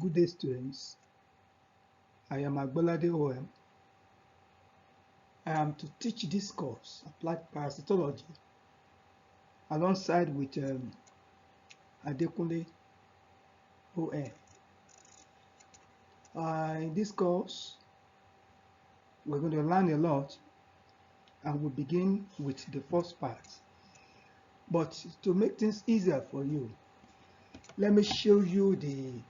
Good day, students. I am Agbolade OM. I am to teach this course, Applied Parasitology, alongside with Adekunle OM. In this course, we're going to learn a lot, and we'll begin with the first part. But to make things easier for you, let me show you the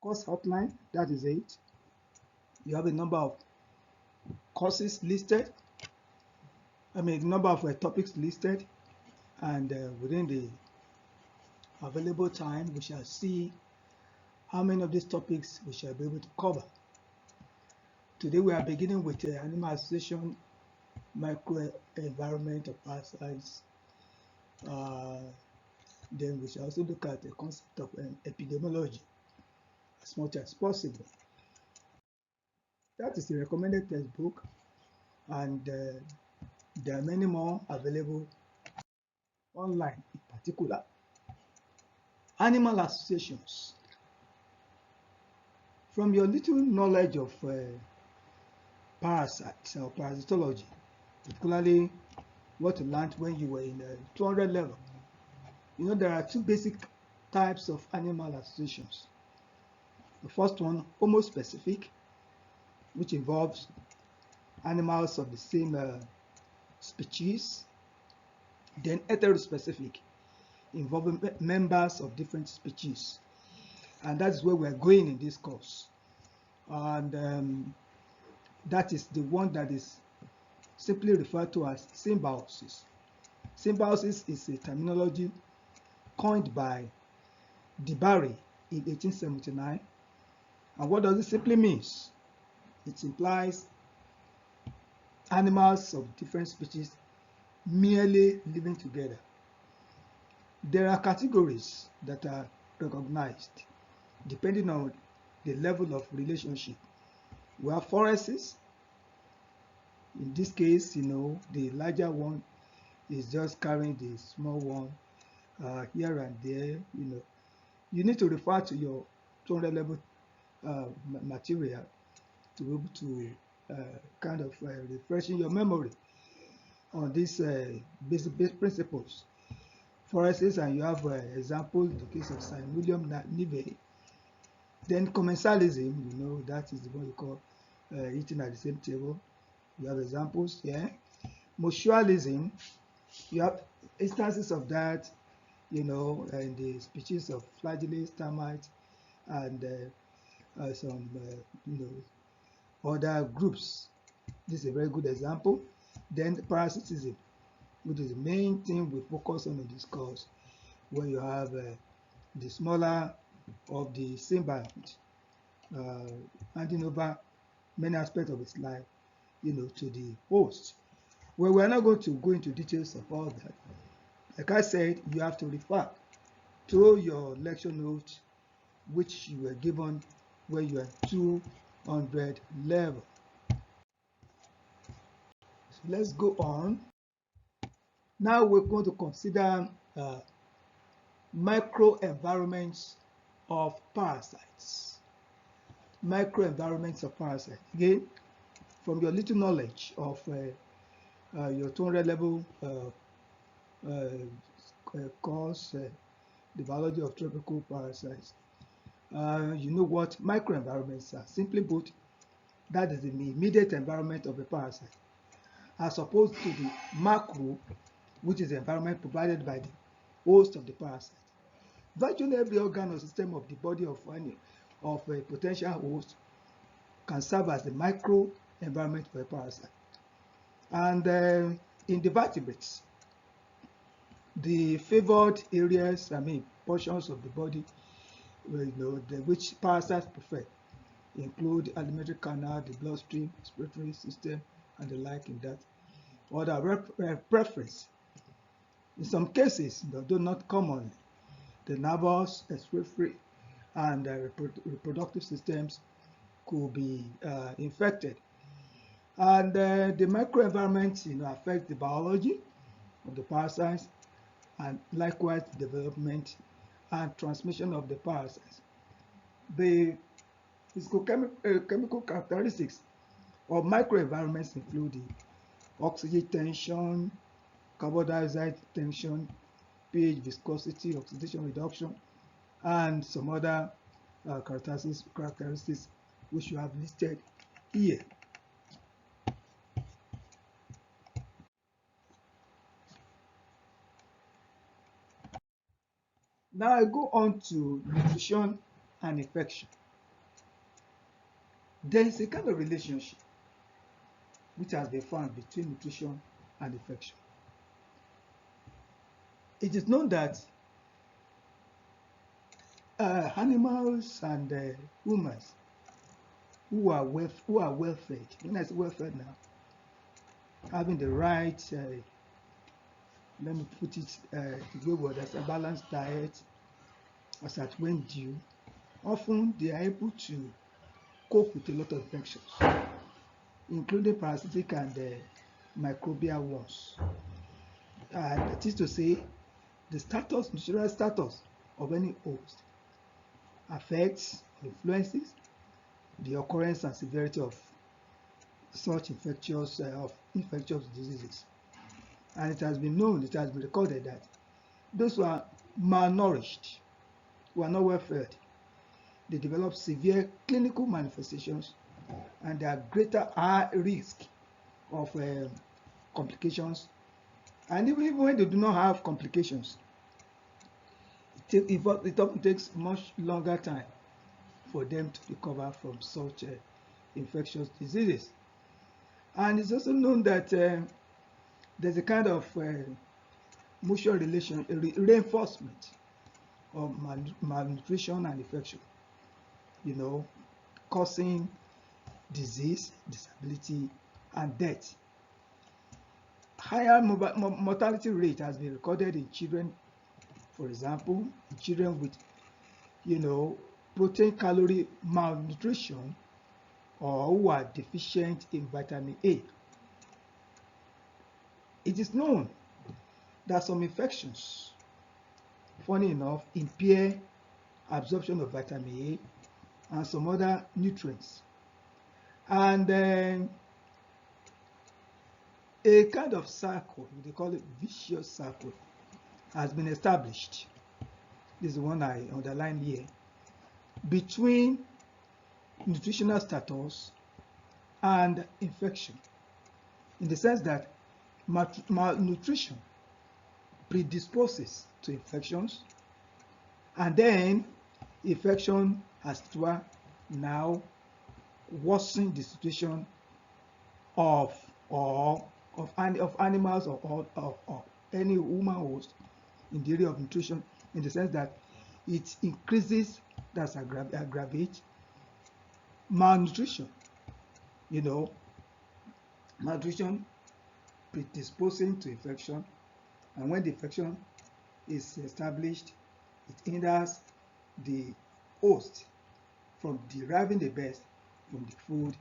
course outline. That is it. You have a number of courses listed. Number of topics listed, and within the available time, we shall see how many of these topics we shall be able to cover. Today we are beginning with animal association, microenvironment of parasites. Then we shall also look at the concept of epidemiology as much as possible. That is the recommended textbook, and there are many more available online. In particular, animal associations. From your little knowledge of parasites or parasitology, particularly what you learned when you were in the 200 level, you know there are two basic types of animal associations. The first one, homospecific, which involves animals of the same species. Then heterospecific, involving members of different species. And that's where we're going in this course. And that is the one that is simply referred to as symbiosis. Symbiosis is a terminology coined by DeBarry in 1879. And what does it simply mean? It implies animals of different species merely living together. There are categories that are recognized depending on the level of relationship. We have forests. In this case, the larger one is just carrying the small one here and there. You need to refer to your 200 level material to be able to refreshing your memory on these basic principles. Forests, and you have example in the case of Simonium nivae. Then commensalism, that is the one you call eating at the same table. You have examples here. Mutualism, you have instances of that, in the species of flagellates, termites, and some, other groups. This is a very good example. Then parasitism, which is the main thing we focus on in this course, where you have the smaller of the symbiont handing over many aspects of its life, to the host. Well, we're not going to go into details of all that. Like I said, you have to refer to your lecture notes, which you were given when you are 200 level. So let's go on. Now we're going to consider microenvironments of parasites. Microenvironments of parasites. Again, from your little knowledge of your 200 level course, the biology of tropical parasites, you know what microenvironments are. Simply put, that is the immediate environment of a parasite, as opposed to the macro, which is the environment provided by the host of the parasite. Virtually every organ or system of the body of a potential host can serve as the micro environment for a parasite. And in the vertebrates, the favored areas, portions of the body, which parasites prefer, include alimentary canal, the bloodstream, respiratory system, and the like in that order preference. In some cases, though not commonly, the nervous, respiratory, and reproductive systems could be infected. And the microenvironment, affect the biology of the parasites, and likewise the development and transmission of the parasites. The chemical characteristics of microenvironments include the oxygen tension, carbon dioxide tension, pH viscosity, oxidation reduction, and some other characteristics which you have listed here. Now I go on to nutrition and infection. There is a kind of relationship which has been found between nutrition and infection. It is known that animals and humans who are well fed, when I say well fed now, having the right, let me put it the way as a balanced diet, as at when due, often they are able to cope with a lot of infections, including parasitic and microbial ones. That is to say, the nutritional status of any host affects or influences the occurrence and severity of such infectious diseases. And it has been known, it has been recorded that those who are malnourished, who are not well fed, they develop severe clinical manifestations and they are greater high risk of complications. And even when they do not have complications, it often takes much longer time for them to recover from such infectious diseases. And it's also known that there's a kind of mutual reinforcement of malnutrition and infection, causing disease, disability, and death. Higher mortality rate has been recorded in children, for example, in children with, protein calorie malnutrition or who are deficient in vitamin A. It is known that some infections, funny enough, impair absorption of vitamin A and some other nutrients. And a kind of circle, they call it vicious circle, has been established. This is the one I underline here, between nutritional status and infection, in the sense that malnutrition predisposes to infections, and then infection as it were now worsen the situation of animals or any human host in the area of nutrition, in the sense that it increases, that's aggravate malnutrition. Malnutrition predisposing to infection, and when the infection is established, it hinders the host from deriving the best from the food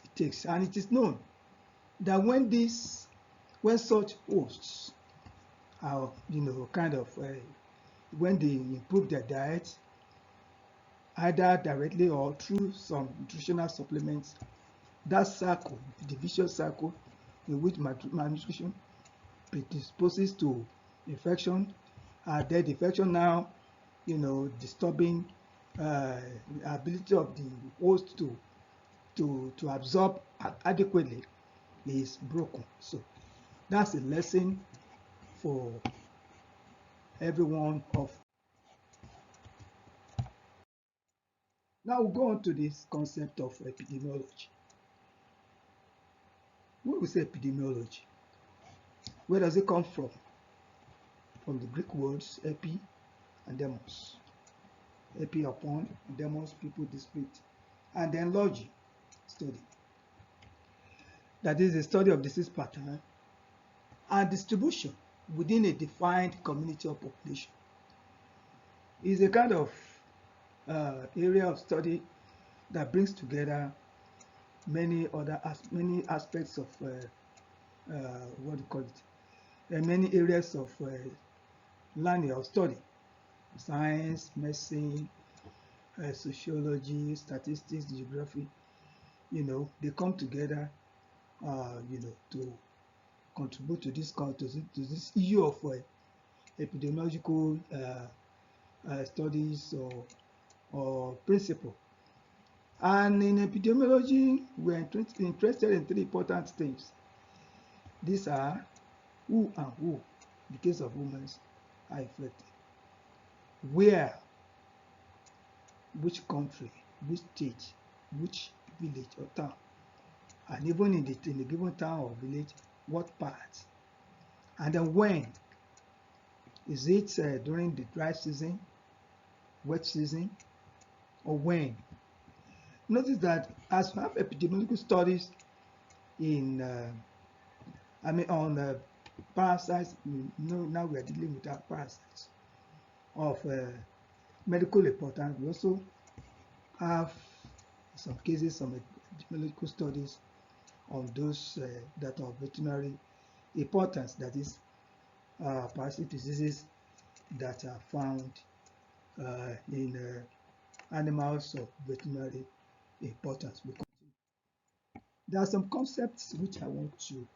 it takes. And it is known that when such hosts are, when they improve their diet, either directly or through some nutritional supplements, that circle, the vicious circle in which malnutrition predisposes to infection, then the infection now, disturbing ability of the host to absorb adequately, is broken. So that's a lesson for everyone of. Now we'll go on to this concept of epidemiology. When we say epidemiology, where does it come from? From the Greek words epi and demos. Epi upon, demos people, dispute, and then logy, study. That is the study of disease pattern and distribution within a defined community or population. It's a kind of area of study that brings together many aspects of what do you call it? Many areas of learning or study science, medicine, sociology, statistics, geography, they come together, to contribute to this issue of epidemiological studies or principle. And in epidemiology, we're interested in three important things. These are who and who, in the case of women, are affected. Where, which country, which state, which village or town, and even in the given town or village, what part. And then when. Is it during the dry season, wet season, or when? Notice that as we have epidemiological studies on parasites, now we are dealing with our parasites of medical importance. We also have, in some cases, some epidemiological studies on those that are of veterinary importance, that is, parasitic diseases that are found in animals of veterinary importance. There are some concepts which I want to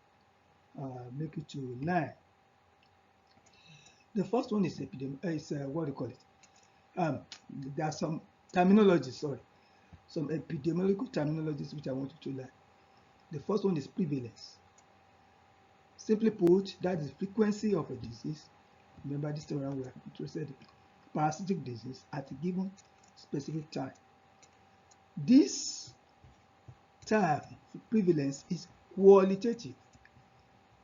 make you to learn. The first one is what do you call it? There are some terminologies, some epidemiological terminologies which I want you to learn. The first one is prevalence. Simply put, that is frequency of a disease. Remember, this time around we are interested in parasitic disease at a given specific time. This term, prevalence, is qualitative.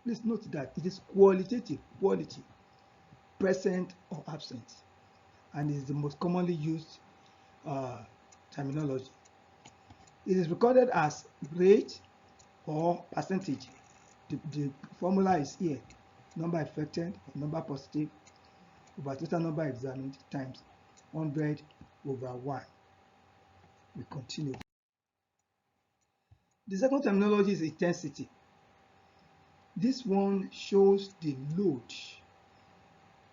Please note that it is qualitative, quality, present or absent, and is the most commonly used terminology. It is recorded as rate or percentage. The formula is here: number affected or number positive over total number examined times 100 over 1. We continue. The second terminology is intensity. This one shows the load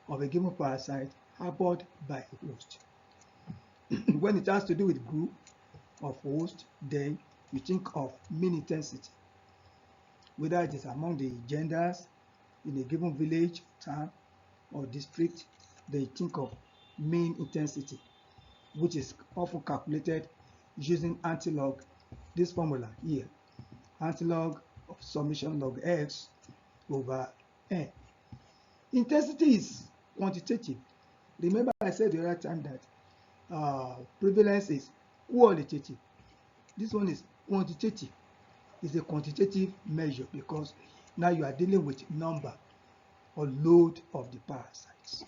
of a given parasite harbored by a host. When it has to do with group of hosts, then you think of mean intensity. Whether it is among the genders in a given village, town, or district, then you think of mean intensity, which is often calculated using antilog, this formula here, antilog of summation log x over n. Intensity is quantitative. Remember I said the other time that prevalence is qualitative. This one is quantitative. It's a quantitative measure because now you are dealing with number or load of the parasites.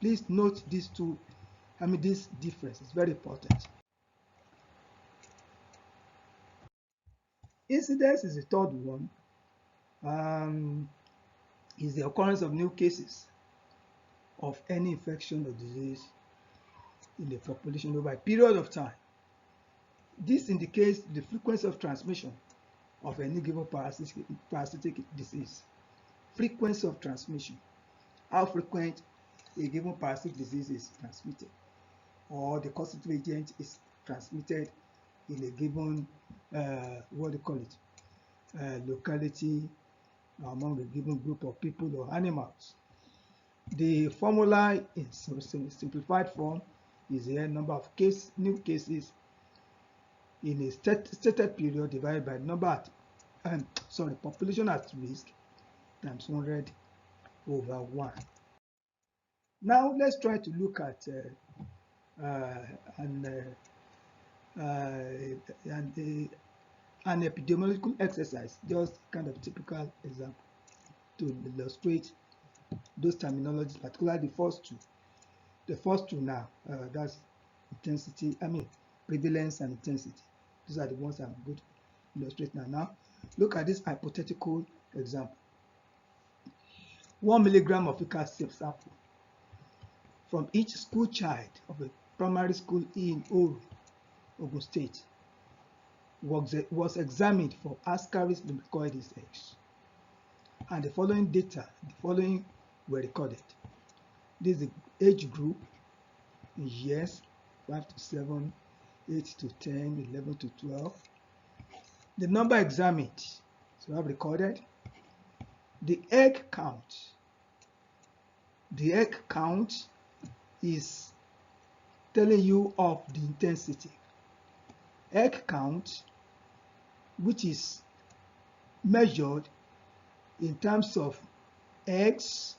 Please note these two, this difference is very important. Incidence is the third one. Is the occurrence of new cases of any infection or disease in the population over a period of time. This indicates the frequency of transmission of any given parasitic disease. Frequency of transmission. How frequent a given parasitic disease is transmitted, or the causative agent is transmitted in a given locality, among a given group of people or animals. The formula in simplified form is here: number of new cases in a stated period divided by population at risk times 100 over 1. Now let's try to look at an epidemiological exercise, just kind of typical example to illustrate those terminologies, particularly the first two. The first two now, that's prevalence and intensity. These are the ones I'm going to illustrate now. Now, look at this hypothetical example. 1 milligram of fecal sample from each school child of a primary school in Oru, Ogun State, was examined for Ascaris lumbricoides eggs, and the following were recorded. This is the age group, in years, 5 to 7, 8 to 10, 11 to 12. The number examined, so I have recorded. The egg count. The egg count is telling you of the intensity. Egg count, which is measured in terms of eggs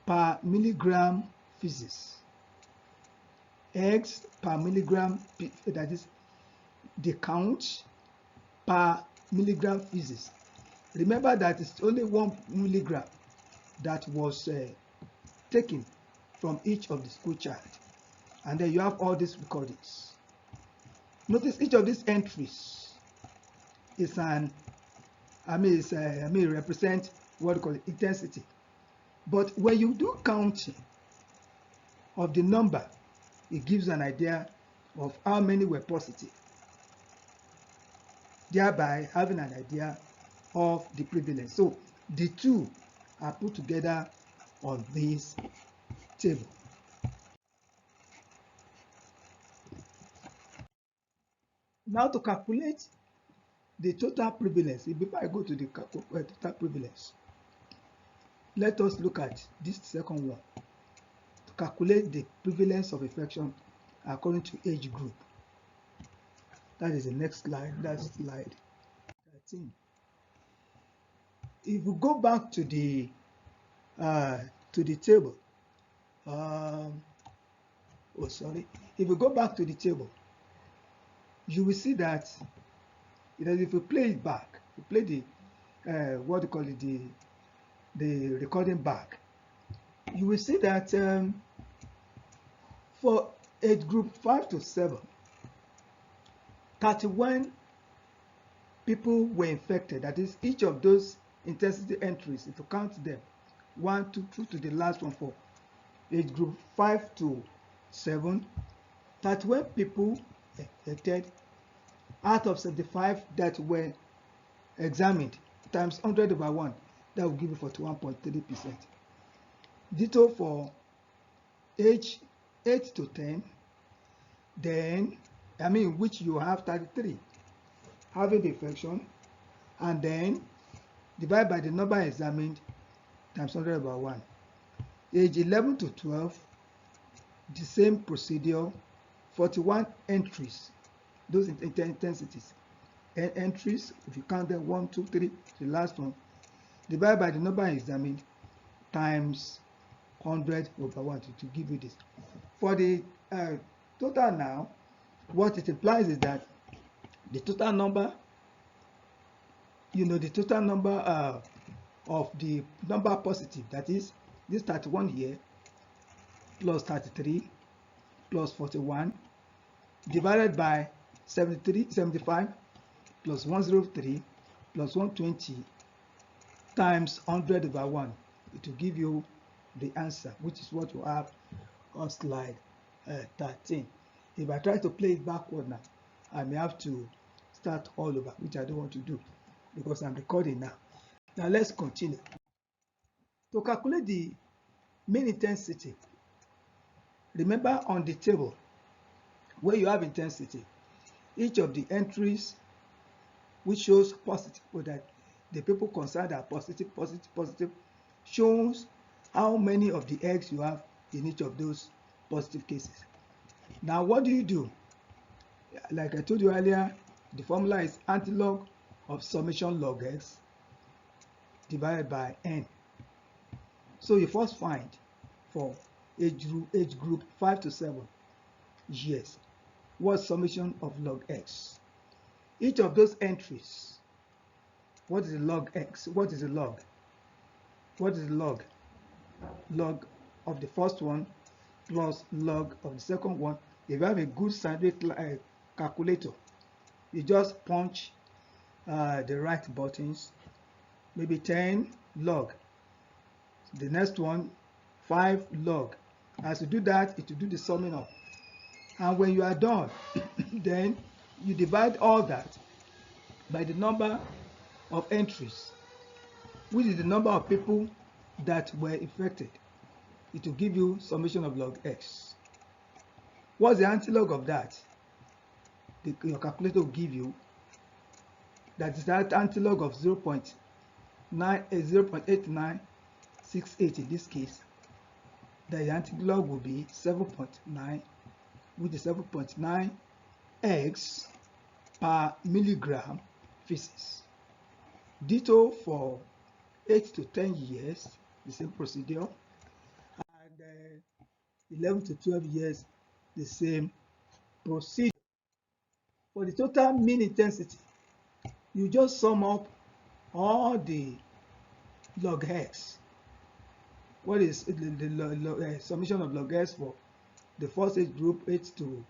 per milligram feces. Eggs per milligram, that is the count per milligram feces. Remember that it's only 1 milligram that was taken from each of the school child, and then you have all these recordings. Notice each of these entries is represent what we call intensity. But when you do counting of the number, it gives an idea of how many were positive, thereby having an idea of the prevalence. So the two are put together on this table. Now to calculate the total prevalence, before I go to the total prevalence, let us look at this second one. To calculate the prevalence of infection according to age group. That is the next slide. That's slide 13. If we go back to the table, if we go back to the table, you will see that if you play it back, you play the what do you call it, the recording back, you will see that for age group 5 to 7, 31 people were infected. That is, each of those intensity entries, if you count them, 1, 2, 2 to the last one for age group 5 to 7, 31 people infected out of 75 that were examined, times 100/1, that will give you 41.3%. Ditto for age 8 to 10, then which you have 33 having the infection, and then divide by the number examined times 100/1. Age 11 to 12, the same procedure, 41 entries, those intensities. Entries, if you count them 1, 2, 3, the last one, divide by the number examined times 100/1 to give you this. For the total now, what it implies is that the total number, the total number of the number positive, that is this 31 here plus 33 plus 41 divided by 75 plus 103 plus 120 times 100/1. It will give you the answer, which is what you have on slide 13. If I try to play it backward now, I may have to start all over, which I don't want to do because I'm recording now. Now let's continue. To calculate the mean intensity, remember on the table where you have intensity, each of the entries which shows positive, or that the people concerned are positive, shows how many of the eggs you have in each of those positive cases. Now what do? Like I told you earlier, the formula is antilog of summation log x divided by n. So you first find for age group 5 to 7 years, what's summation of log x? Each of those entries, what is the log x? What is the log? What is the log? Log of the first one plus log of the second one. If you have a good standard calculator, you just punch the right buttons, maybe 10 log. The next one, 5 log. As you do that, it will do the summing up. And when you are done, then you divide all that by the number of entries, which is the number of people that were infected. It will give you summation of log x. What's the antilog of that? Your calculator will give you that is that antilog of 0.8968 in this case. The antilog will be 7.9, which is 7.9 eggs per milligram feces. Ditto for 8 to 10 years, the same procedure, and 11 to 12 years, the same procedure. For the total mean intensity, you just sum up all the log x. What is the summation of log x for the first age group, 8 to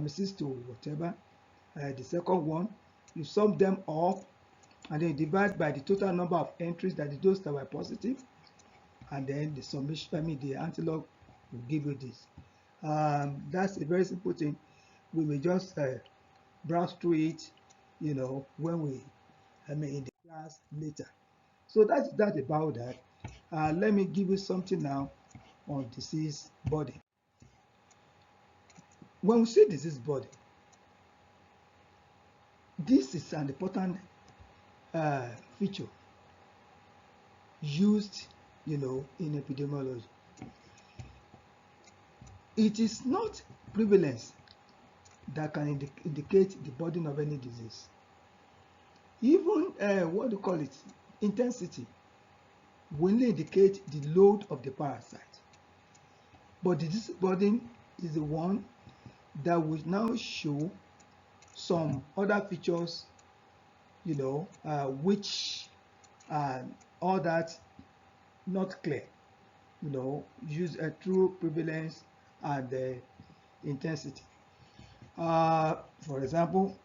6 to whatever, the second one, you sum them up and then you divide by the total number of entries, that is those that were positive, and then the summation, the antilog will give you this. That's a very simple thing. We will just browse through it, when we, in the class later. So that's that about that. Let me give you something now on disease body. When we say disease body, this is an important feature used, in epidemiology. It is not prevalence that can indicate the burden of any disease. Even what do you call it, intensity will only indicate the load of the parasite. But the disease burden is the one that will now show some other features, which are all that not clear, use a true prevalence and intensity. For example,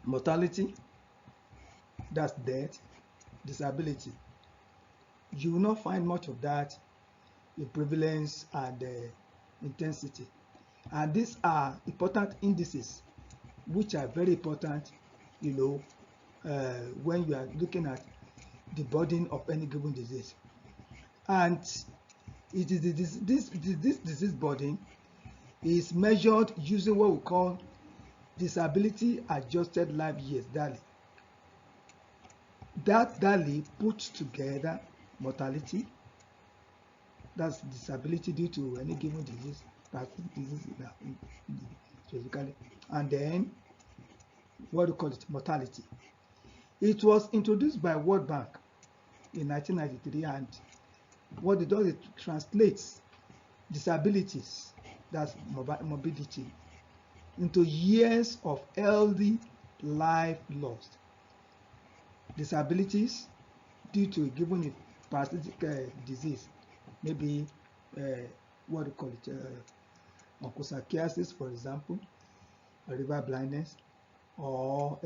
mortality, that's death, disability. You will not find much of that in prevalence and intensity. And these are important indices which are very important, when you are looking at the burden of any given disease. And it is this disease burden is measured using what we call disability adjusted life years, DALY. That DALY puts together mortality, that's disability due to any given disease, specifically, and then what we call it, mortality. It was introduced by World Bank in 1993, and what it does, it translates disabilities, that's morbidity, into years of healthy life lost. Disabilities due to a given parasitic disease, maybe what do you call it, onchocerciasis, for example, river blindness, or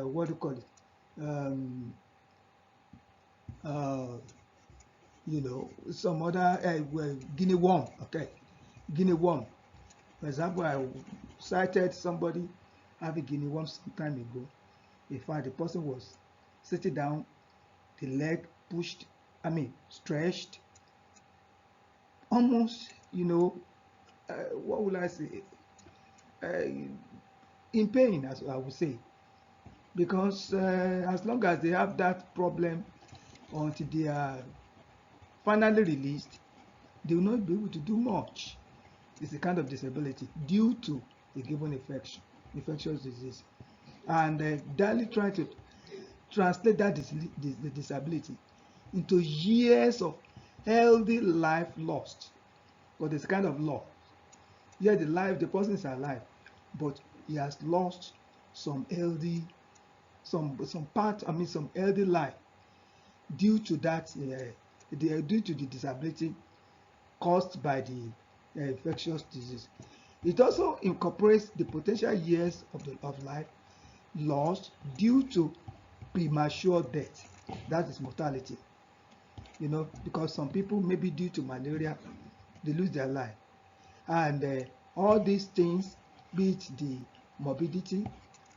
what do you call it, some other guinea worm. Okay, guinea worm. For example, I cited somebody having guinea worm some time ago. In fact, the person was sitting down, the leg pushed, stretched, almost, what will I say, in pain, as I would say, because as long as they have that problem until they are finally released, they will not be able to do much. It's a kind of disability due to a given infectious disease. And DALY trying to translate that the disability into years of healthy life lost. But it's kind of law. Yeah, the person is alive, but he has lost some healthy, some healthy life due to that, due to the disability caused by the infectious disease. It also incorporates the potential years of life lost due to premature death. That is mortality. Because some people, maybe due to malaria, they lose their life. And all these things, be it the morbidity,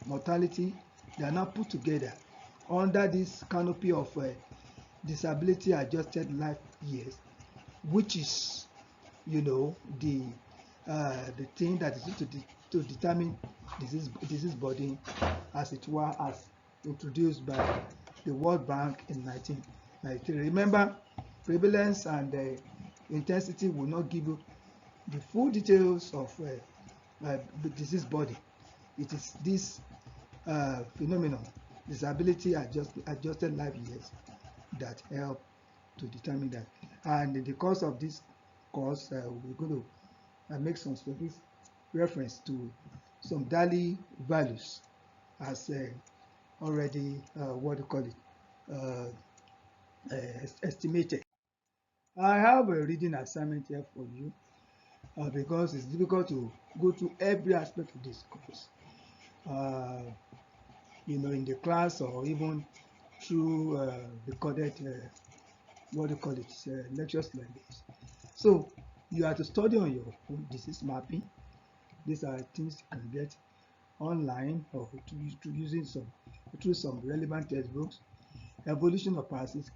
mortality, they are now put together under this canopy of disability adjusted life years, which is, the the thing that is to determine disease burden, as it were, as introduced by the World Bank in 1993. Remember, prevalence and intensity will not give you the full details of the disease body. It is this phenomenon, disability adjusted life years, that help to determine that. And in the course of this course, we're going to make some specific reference to some daily values as already what do you call it estimated. I have a reading assignment here for you because it's difficult to go through every aspect of this course. In the class or even through recorded what do you call it lectures like this. So you have to study on your own disease mapping. These are things you can get online or using through some relevant textbooks. Evolution of parasitic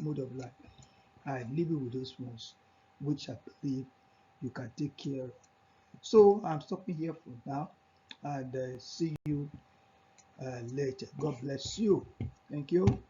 mode of life. I leave you with those ones, which I believe you can take care of. So I'm stopping here for now, and see you later. God bless you. Thank you.